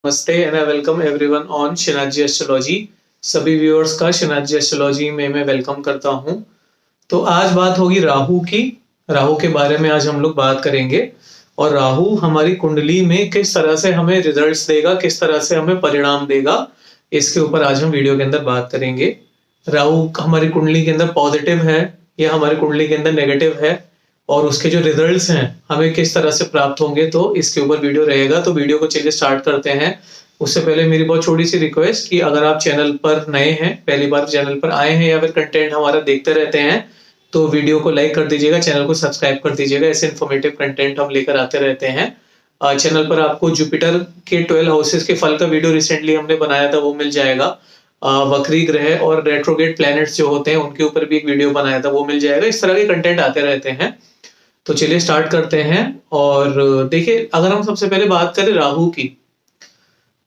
नमस्ते and I welcome everyone on Shinaji astrology. सभी viewers का शिनाजी एस्ट्रोलॉजी में मैं वेलकम करता हूं। तो आज बात होगी राहु की। राहु के बारे में आज हम लोग बात करेंगे और राहु हमारी कुंडली में किस तरह से हमें रिजल्ट्स देगा, किस तरह से हमें परिणाम देगा, इसके ऊपर आज हम वीडियो के अंदर बात करेंगे। राहु हमारी कुंडली के अंदर पॉजिटिव है या हमारी कुंडली के अंदर नेगेटिव है और उसके जो रिजल्ट्स हैं हमें किस तरह से प्राप्त होंगे, तो इसके ऊपर वीडियो रहेगा। तो वीडियो को चलिए स्टार्ट करते हैं। उससे पहले मेरी बहुत छोटी सी रिक्वेस्ट कि अगर आप चैनल पर नए हैं, पहली बार चैनल पर आए हैं या फिर कंटेंट हमारा देखते रहते हैं, तो वीडियो को लाइक कर दीजिएगा, चैनल को सब्सक्राइब कर दीजिएगा। ऐसे इन्फॉर्मेटिव कंटेंट हम लेकर आते रहते हैं। चैनल पर आपको जुपिटर के 12 हाउसेस के फल का वीडियो रिसेंटली हमने बनाया था, वो मिल जाएगा। वक्री ग्रह और रेट्रोगेट प्लैनेट्स जो होते हैं उनके ऊपर भी एक वीडियो बनाया था, वो मिल जाएगा। इस तरह के कंटेंट आते रहते हैं। तो चलिए स्टार्ट करते हैं। और देखिए, अगर हम सबसे पहले बात करें राहु की,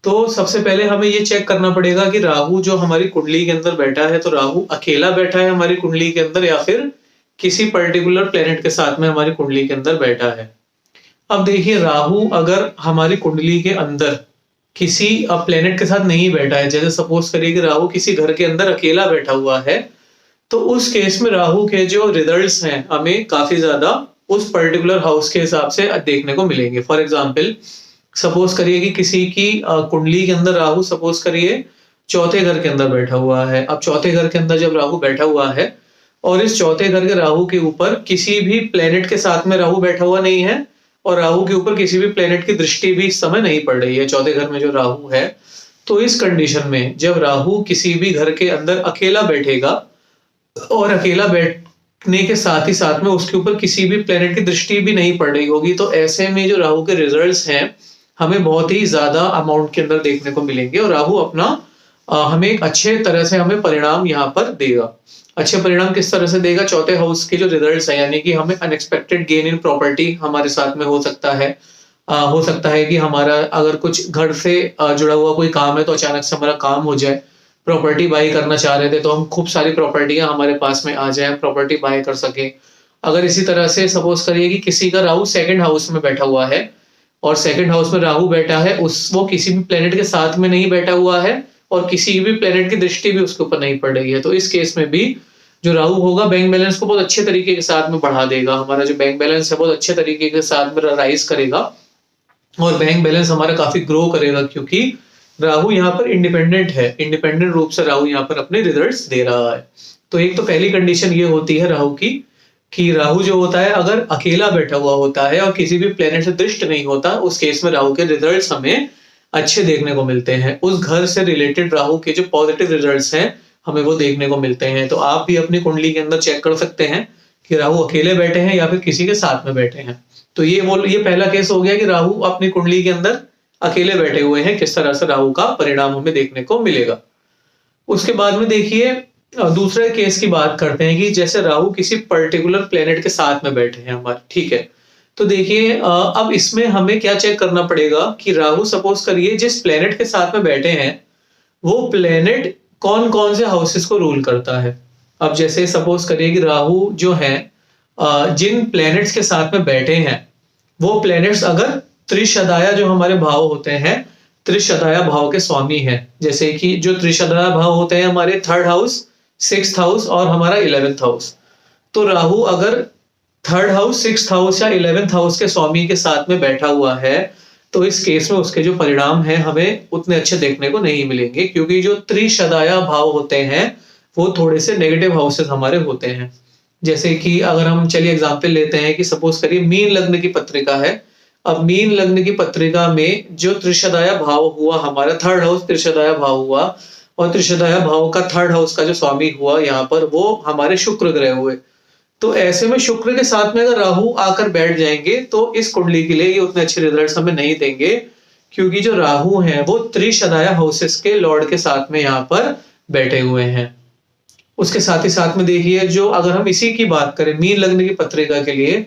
तो सबसे पहले हमें ये चेक करना पड़ेगा कि राहु जो हमारी कुंडली के अंदर बैठा है, तो राहु अकेला बैठा है हमारी कुंडली के अंदर या फिर किसी पर्टिकुलर प्लेनेट के साथ में हमारी कुंडली के अंदर बैठा है। अब देखिए, राहु अगर हमारी कुंडली के अंदर किसी प्लेनेट के साथ नहीं बैठा है, जैसे सपोज करिए कि राहु किसी घर के अंदर अकेला बैठा हुआ है, तो उस केस में राहु के जो रिजल्ट्स हैं हमें काफी ज्यादा उस पर्टिकुलर हाउस के हिसाब से देखने को मिलेंगे। फॉर एग्जाम्पल, सपोज करिए कि किसी की कुंडली के अंदर राहु सपोज करिए चौथे घर के अंदर बैठा हुआ है। अब चौथे घर के अंदर जब राहु बैठा हुआ है और इस चौथे घर के राहु के ऊपर किसी भी प्लेनेट के साथ में राहु बैठा हुआ नहीं है और राहु के ऊपर किसी भी प्लेनेट की दृष्टि भी इस समय नहीं पड़ रही है, चौथे घर में जो राहु है, तो इस कंडीशन में जब राहु किसी भी घर के अंदर अकेला बैठेगा और अकेला बैठने के साथ ही साथ में उसके ऊपर किसी भी प्लेनेट की दृष्टि भी नहीं पड़ रही होगी, तो ऐसे में जो राहु के रिजल्ट्स हैं हमें बहुत ही ज्यादा अमाउंट के अंदर देखने को मिलेंगे और राहु अपना हमें एक अच्छे तरह से हमें परिणाम यहाँ पर देगा। अच्छे परिणाम किस तरह से देगा? चौथे हाउस के जो रिजल्ट्स हैं, यानी कि हमें अनएक्सपेक्टेड गेन इन प्रॉपर्टी हमारे साथ में हो सकता है। हो सकता है कि हमारा अगर कुछ घर से जुड़ा हुआ कोई काम है तो अचानक से हमारा काम हो जाए। प्रॉपर्टी बाई करना चाह रहे थे तो हम खूब सारी प्रॉपर्टियां हमारे पास में आ जाए, प्रॉपर्टी बाय कर सके। अगर इसी तरह से सपोज करिए कि किसी का राहु सेकंड हाउस में बैठा हुआ है और सेकंड हाउस में राहु बैठा है, वो किसी भी प्लेनेट के साथ में नहीं बैठा हुआ है और किसी भी प्लेनेट की दृष्टि भी उसके ऊपर नहीं पड़ रही है, तो इस केस में भी जो राहु होगा बैंक बैलेंस को बहुत अच्छे तरीके के साथ में बढ़ा देगा। हमारा जो बैंक बैलेंस है बहुत अच्छे तरीके के साथ में राइज करेगा और बैंक बैलेंस हमारा काफी ग्रो करेगा, क्योंकि राहु यहाँ पर इंडिपेंडेंट है, इंडिपेंडेंट रूप से राहु यहाँ पर अपने रिजल्ट्स दे रहा है। तो एक तो पहली कंडीशन ये होती है राहु की कि राहु जो होता है अगर अकेला बैठा हुआ होता है और किसी भी प्लेनेट से दृष्ट नहीं होता, उस केस में राहु के रिजल्ट्स हमें अच्छे देखने को मिलते हैं। उस घर से रिलेटेड राहु के जो पॉजिटिव रिजल्ट्स हैं हमें वो देखने को मिलते हैं। तो आप भी अपनी कुंडली के अंदर चेक कर सकते हैं कि राहु अकेले बैठे हैं या फिर किसी के साथ में बैठे हैं। तो ये पहला केस हो गया कि राहु अपनी कुंडली के अंदर अकेले बैठे हुए हैं, किस तरह से राहु का परिणाम हमें देखने को मिलेगा। उसके बाद में देखिए, दूसरे केस की बात करते हैं कि जैसे राहु किसी पर्टिकुलर प्लेनेट के साथ में बैठे हैं हमारे, ठीक है। तो देखिए, अब इसमें हमें क्या चेक करना पड़ेगा कि राहु सपोज करिए जिस प्लेनेट के साथ में बैठे हैं वो प्लेनेट कौन कौन से हाउसेस को रूल करता है। अब जैसे सपोज करिए कि राहु जो है जिन प्लेनेट्स के साथ में बैठे हैं वो प्लेनेट्स अगर त्रिशदाया जो हमारे भाव होते हैं, त्रिशदाया भाव के स्वामी हैं। जैसे कि जो त्रिशदाया भाव होते हैं हमारे थर्ड हाउस, सिक्स्थ हाउस और हमारा 11th हाउस। तो राहु अगर थर्ड हाउस, सिक्स्थ हाउस या 11th हाउस के स्वामी के साथ में बैठा हुआ है, तो इस केस में उसके जो परिणाम हैं हमें उतने अच्छे देखने को नहीं मिलेंगे, क्योंकि जो त्रिशदाया भाव होते हैं वो थोड़े से नेगेटिव हाउसेस हमारे होते हैं। जैसे कि अगर हम चलिए एग्जाम्पल लेते हैं कि सपोज करिए मीन लग्न की पत्रिका है। अब मीन लग्न की पत्रिका में जो त्रिशदाया भाव हुआ हमारा, थर्ड हाउस त्रिशदाया भाव हुआ और त्रिशदाया भाव का थर्ड हाउस का जो स्वामी हुआ यहाँ पर वो हमारे शुक्र ग्रह हुए। तो ऐसे में शुक्र के साथ में अगर राहु आकर बैठ जाएंगे तो इस कुंडली के लिए ये उतने अच्छे रिजल्ट्स हमें नहीं देंगे, क्योंकि जो राहु हैं वो त्रिशदाया हाउसेस के लॉर्ड के साथ में यहाँ पर बैठे हुए हैं। उसके साथ ही साथ में देखिए, जो अगर हम इसी की बात करें मीन लग्न की पत्रिका के लिए,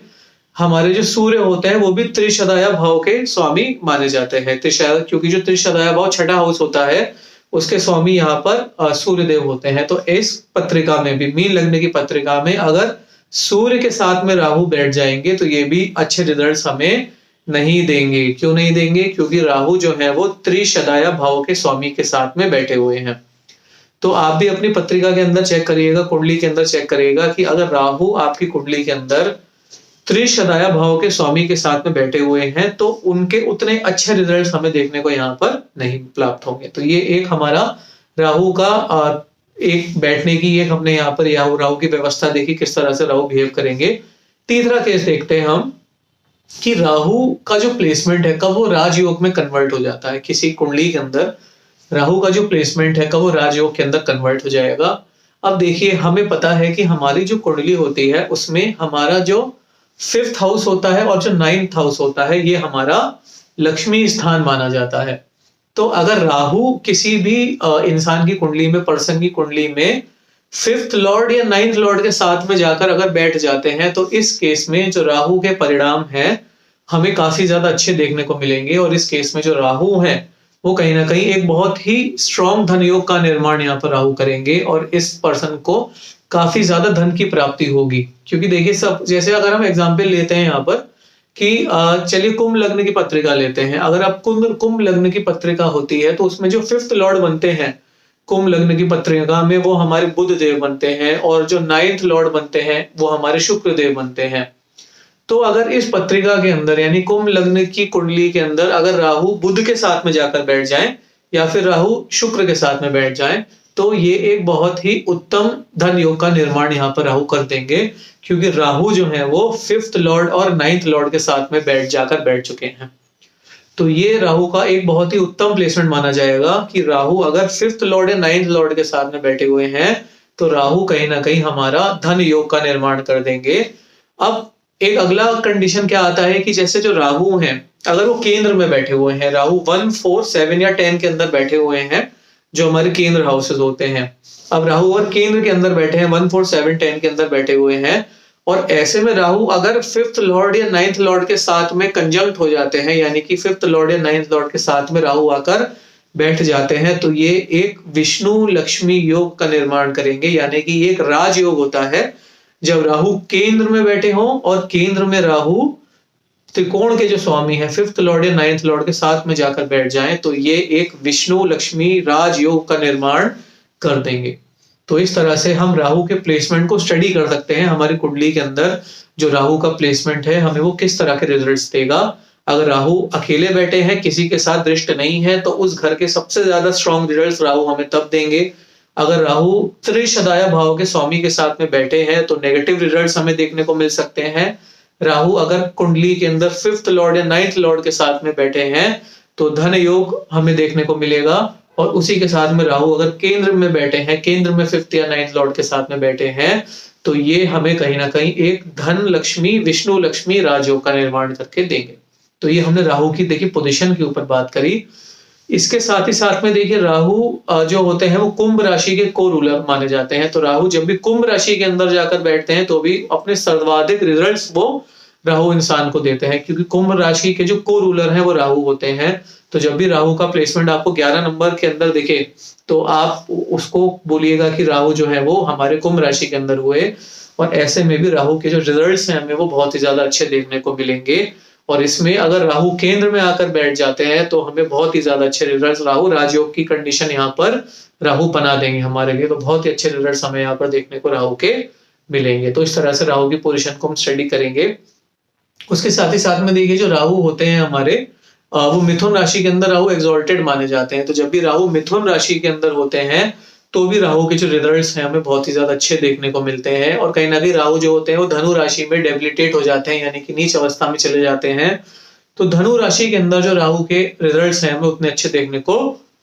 हमारे जो सूर्य होते हैं वो भी त्रिशदाया भाव के स्वामी माने जाते हैं। क्योंकि जो त्रिशदाया भाव छठा हाउस होता है उसके स्वामी यहाँ पर सूर्य देव होते हैं। तो इस पत्रिका में भी, मीन लग्न की पत्रिका में अगर सूर्य के साथ में राहु बैठ जाएंगे तो ये भी अच्छे रिजल्ट्स हमें नहीं देंगे। क्यों नहीं देंगे? क्योंकि राहु जो है वो त्रिशदाया भाव के स्वामी के साथ में बैठे हुए हैं। तो आप भी अपनी पत्रिका के अंदर चेक करिएगा, कुंडली के अंदर चेक करिएगा कि अगर राहु आपकी कुंडली के अंदर त्रिशदाया भाव के स्वामी के साथ में बैठे हुए हैं तो उनके उतने अच्छे रिजल्ट्स हमें देखने को यहाँ पर नहीं प्राप्त होंगे। तो ये एक हमारा राहु का एक बैठने की एक हमने यहाँ पर राहु की व्यवस्था देखी, किस तरह से राहु बिहेव करेंगे। तीसरा केस देखते हैं हम कि राहु का जो प्लेसमेंट है कब वो राजयोग में कन्वर्ट हो जाता है। किसी कुंडली के अंदर राहु का जो प्लेसमेंट है कब वो राजयोग के अंदर कन्वर्ट हो जाएगा। अब देखिए, हमें पता है कि हमारी जो कुंडली होती है उसमें हमारा जो 5th हाउस होता है और जो 9th हाउस होता है ये हमारा लक्ष्मी स्थान माना जाता है। तो अगर राहु किसी भी इंसान की कुंडली में, पर्सन की कुंडली में 5th लॉर्ड या 9th लॉर्ड के साथ में जाकर अगर बैठ जाते हैं तो इस केस में जो राहु के परिणाम हैं हमें काफी ज्यादा अच्छे देखने को मिलेंगे। और इस केस में जो राहु है वो कहीं ना कहीं एक बहुत ही स्ट्रॉन्ग धन योग का निर्माण यहाँ पर राहु करेंगे और इस पर्सन को काफी ज्यादा धन की प्राप्ति होगी। क्योंकि देखिए, सब जैसे अगर हम एग्जाम्पल लेते हैं यहाँ पर कि चलिए कुंभ लग्न की पत्रिका लेते हैं। अगर आप कुंभ लग्न की पत्रिका होती है तो उसमें जो 5th लॉर्ड बनते हैं कुंभ लग्न की पत्रिका में वो हमारे बुध देव बनते हैं और जो 9th लॉर्ड बनते हैं वो हमारे शुक्र देव बनते हैं। तो अगर इस पत्रिका के अंदर यानी कुंभ लग्न की कुंडली के अंदर अगर राहु बुध के साथ में जाकर बैठ जाए या फिर राहु शुक्र के साथ में बैठ जाए तो ये एक बहुत ही उत्तम धन योग का निर्माण यहाँ पर राहु कर देंगे। क्योंकि राहु जो है वो 5th लॉर्ड और 9th लॉर्ड के साथ में बैठ चुके हैं। तो ये राहु का एक बहुत ही उत्तम प्लेसमेंट माना जाएगा कि राहु अगर 5th लॉर्ड या 9th लॉर्ड के साथ में बैठे हुए हैं तो राहु कहीं ना कहीं हमारा धन योग का निर्माण कर देंगे। अब एक अगला कंडीशन क्या आता है कि जैसे जो राहु हैं अगर वो केंद्र में बैठे हुए हैं, राहु 1, 4, 7 या 10 के अंदर बैठे हुए हैं जो हमारे केंद्र हाउसेस होते हैं। अब राहु और केंद्र के अंदर बैठे हैं, 1, 4, 7, 10 के अंदर बैठे हुए हैं और ऐसे में राहु अगर 5th लॉर्ड या 9th लॉर्ड के साथ में कंजंक्ट हो जाते हैं यानी कि 5th लॉर्ड या 9th लॉर्ड के साथ में राहु आकर बैठ जाते हैं तो ये एक विष्णु लक्ष्मी योग का निर्माण करेंगे। यानी कि एक राजयोग होता है जब राहु केंद्र में बैठे हों और केंद्र में राहु त्रिकोण के जो स्वामी है 5th लॉर्ड या 9th लॉर्ड के साथ में जाकर बैठ जाएं तो ये एक विष्णु लक्ष्मी राजयोग का निर्माण कर देंगे। तो इस तरह से हम राहु के प्लेसमेंट को स्टडी कर सकते हैं। हमारी कुंडली के अंदर जो राहु का प्लेसमेंट है हमें वो किस तरह के रिजल्ट्स देगा। अगर राहु अकेले बैठे हैं, किसी के साथ दृष्ट नहीं है, तो उस घर के सबसे ज्यादा स्ट्रॉन्ग रिजल्ट्स राहु हमें तब देंगे। अगर राहु त्रिशदाया भाव के स्वामी के साथ में बैठे हैं तो नेगेटिव रिजल्ट्स हमें देखने को मिल सकते हैं। राहु अगर कुंडली के अंदर 5th लॉर्ड या 9th लॉर्ड के साथ में बैठे हैं तो धन योग हमें देखने को मिलेगा। और उसी के साथ में राहु अगर केंद्र में बैठे हैं, केंद्र में 5th या 9th लॉर्ड के साथ में बैठे हैं तो ये हमें कहीं ना कहीं एक धन लक्ष्मी विष्णु लक्ष्मी राजयोग का निर्माण करके देंगे। तो ये हमने राहु की देखिए पोजीशन के ऊपर बात करी। इसके साथ ही साथ में देखिए राहु जो होते हैं वो कुंभ राशि के को रूलर माने जाते हैं। तो राहु जब भी कुंभ राशि के अंदर जाकर बैठते हैं तो भी अपने सर्वाधिक रिजल्ट्स वो राहु इंसान को देते हैं क्योंकि कुंभ राशि के जो को रूलर हैं वो राहु होते हैं। तो जब भी राहु का प्लेसमेंट आपको 11 नंबर के अंदर दिखे तो आप उसको बोलिएगा कि राहु जो है वो हमारे कुंभ राशि के अंदर हुए। और ऐसे में भी राहु के जो रिजल्ट्स हैं हमें वो बहुत ही ज्यादा अच्छे देखने को मिलेंगे। और इसमें अगर राहु केंद्र में आकर बैठ जाते हैं तो हमें बहुत ही ज्यादा अच्छे रिजल्ट्स, राहु राजयोग की कंडीशन यहाँ पर राहु बना देंगे हमारे लिए। तो बहुत ही अच्छे रिजल्ट्स हमें यहाँ पर देखने को राहु के मिलेंगे। तो इस तरह से राहु की पोजीशन को हम स्टडी करेंगे। उसके साथ ही साथ में देखिए जो राहु होते हैं हमारे वो मिथुन राशि के अंदर राहु एग्जॉल्टेड माने जाते हैं। तो जब भी राहु मिथुन राशि के अंदर होते हैं तो भी राहु के जो रिजल्ट्स हैं हमें बहुत ही ज्यादा अच्छे देखने को मिलते हैं। और कहीं ना कहीं राहु जो होते हैं वो धनु राशि में डेबिलिटेट हो जाते हैं यानी कि नीच अवस्था में चले जाते हैं। तो धनु राशि के अंदर जो राहु के रिजल्ट्स हैं हमें उतने अच्छे देखने को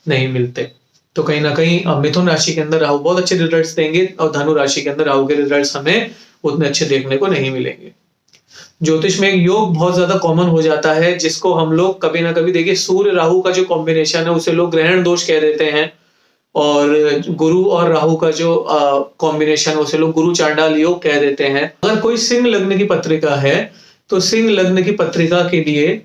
नहीं मिलते। तो कहीं ना कहीं मिथुन राशि के अंदर राहु बहुत अच्छे रिजल्ट्स देंगे और धनु राशि के अंदर राहु के रिजल्ट्स हमें उतने अच्छे देखने को नहीं मिलेंगे। ज्योतिष में एक योग बहुत ज्यादा कॉमन हो जाता है जिसको हम लोग कभी ना कभी देखिए सूर्य राहु का जो कॉम्बिनेशन है उसे लोग ग्रहण दोष कह देते हैं। और गुरु और राहु का जो कॉम्बिनेशन उसे लोग गुरु चांडाल योग कह देते हैं। अगर कोई सिंह लग्न की पत्रिका है तो सिंह लग्न की पत्रिका के लिए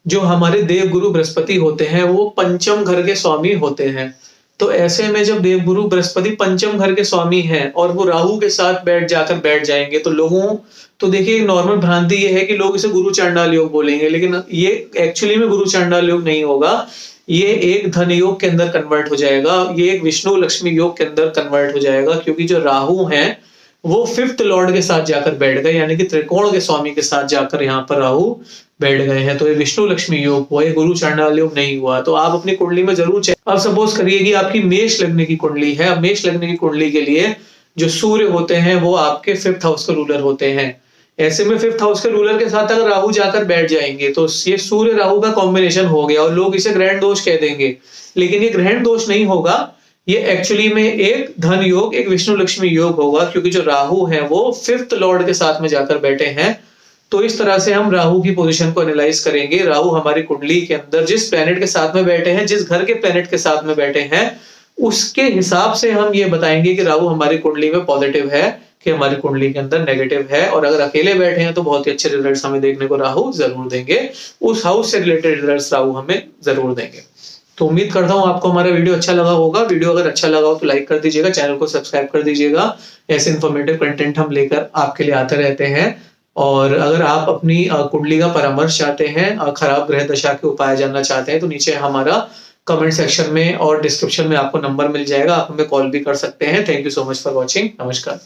जो हमारे देव गुरु बृहस्पति होते हैं वो पंचम घर के स्वामी होते हैं। तो ऐसे में जब देवगुरु बृहस्पति पंचम घर के स्वामी हैं और वो राहु के साथ बैठ जाएंगे तो लोगों तो देखिए नॉर्मल भ्रांति ये है कि लोग इसे गुरु चांडाल योग बोलेंगे, लेकिन ये एक्चुअली में गुरु चांडाल योग नहीं होगा। ये एक धन योग के अंदर कन्वर्ट हो जाएगा, ये एक विष्णु लक्ष्मी योग के अंदर कन्वर्ट हो जाएगा, क्योंकि जो राहु हैं वो फिफ्थ लॉर्ड के साथ जाकर बैठ गए, यानी कि त्रिकोण के स्वामी के साथ जाकर यहाँ पर राहु बैठ गए हैं। तो ये विष्णु लक्ष्मी योग हुआ, ये गुरु चांडाल योग नहीं हुआ। तो आप अपनी कुंडली में जरूर चेक। अब सपोज करिए कि आपकी मेष लगने की कुंडली है। अब मेष लगने की कुंडली के लिए जो सूर्य होते हैं वो आपके फिफ्थ हाउस के रूलर होते हैं। ऐसे में फिफ्थ हाउस के रूलर के साथ अगर राहु जाकर बैठ जाएंगे तो ये सूर्य राहु का कॉम्बिनेशन हो गया, और लोग इसे ग्रहण दोष कह देंगे, लेकिन ये ग्रहण दोष नहीं होगा। ये एक्चुअली में एक धन योग, एक विष्णु लक्ष्मी योग होगा, क्योंकि जो राहु है वो फिफ्थ लॉर्ड के साथ में जाकर बैठे हैं। तो इस तरह से हम राहु की पोजीशन को एनालाइज करेंगे। राहु हमारी कुंडली के अंदर जिस प्लेनेट के साथ में बैठे हैं, जिस घर के प्लेनेट के साथ में बैठे हैं, उसके हिसाब से हम ये बताएंगे कि राहु हमारी कुंडली में पॉजिटिव है कि हमारी कुंडली के अंदर नेगेटिव है। और अगर अकेले बैठे हैं तो बहुत ही अच्छे रिजल्ट्स हमें देखने को राहु जरूर देंगे, उस हाउस से रिलेटेड रिजल्ट्स राहु हमें जरूर देंगे। तो उम्मीद करता हूं आपको हमारा वीडियो अच्छा लगा होगा। वीडियो अगर अच्छा लगा हो तो लाइक कर दीजिएगा, चैनल को सब्सक्राइब कर दीजिएगा। ऐसे इन्फॉर्मेटिव कंटेंट हम लेकर आपके लिए आते रहते हैं। और अगर आप अपनी कुंडली का परामर्श चाहते हैं, खराब ग्रह दशा के उपाय जानना चाहते हैं, तो नीचे हमारा कमेंट सेक्शन में और डिस्क्रिप्शन में आपको नंबर मिल जाएगा, आप हमें कॉल भी कर सकते हैं। Thank you so much for watching. नमस्कार।